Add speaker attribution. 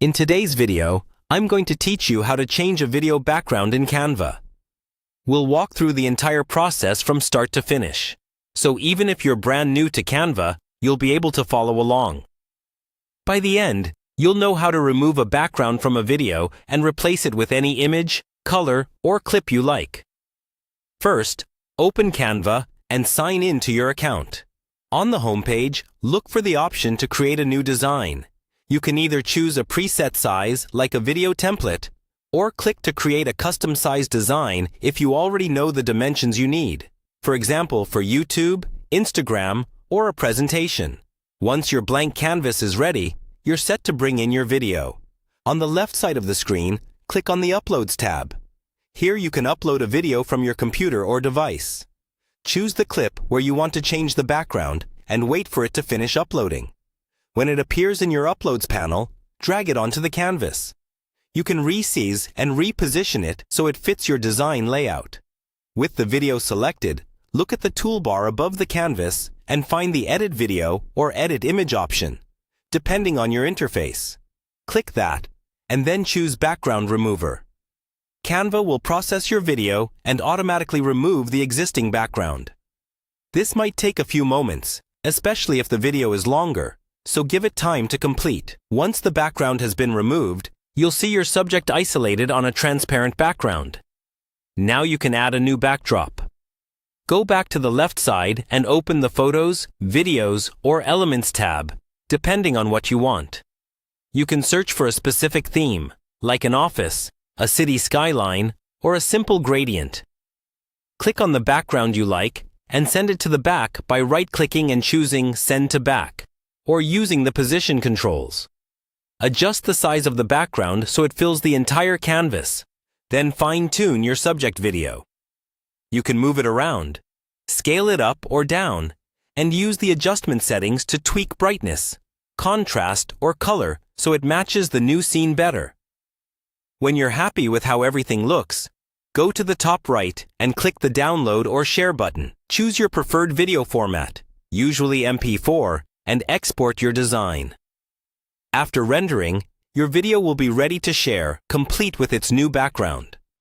Speaker 1: In today's video, I'm going to teach you how to change a video background in Canva. We'll walk through the entire process from start to finish. So even if you're brand new to Canva, you'll be able to follow along. By the end, you'll know how to remove a background from a video and replace it with any image, color, or clip you like. First, open Canva and sign in to your account. On the homepage, look for the option to create a new design. You can either choose a preset size, like a video template, or click to create a custom-sized design if you already know the dimensions you need. For example, for YouTube, Instagram, or a presentation. Once your blank canvas is ready, you're set to bring in your video. On the left side of the screen, click on the Uploads tab. Here you can upload a video from your computer or device. Choose the clip where you want to change the background and wait for it to finish uploading. When it appears in your Uploads panel, drag it onto the canvas. You can resize and reposition it so it fits your design layout. With the video selected, look at the toolbar above the canvas and find the Edit Video or Edit Image option, depending on your interface. Click that, and then choose Background Remover. Canva will process your video and automatically remove the existing background. This might take a few moments, especially if the video is longer, so give it time to complete. Once the background has been removed, you'll see your subject isolated on a transparent background. Now you can add a new backdrop. Go back to the left side and open the Photos, Videos, or Elements tab, depending on what you want. You can search for a specific theme, like an office, a city skyline, or a simple gradient. Click on the background you like and send it to the back by right-clicking and choosing Send to Back, or using the position controls. Adjust the size of the background so it fills the entire canvas. Then fine-tune your subject video. You can move it around, scale it up or down, and use the adjustment settings to tweak brightness, contrast, or color so it matches the new scene better. When you're happy with how everything looks, go to the top right and click the Download or Share button. Choose your preferred video format, usually MP4, and export your design. After rendering, your video will be ready to share, complete with its new background.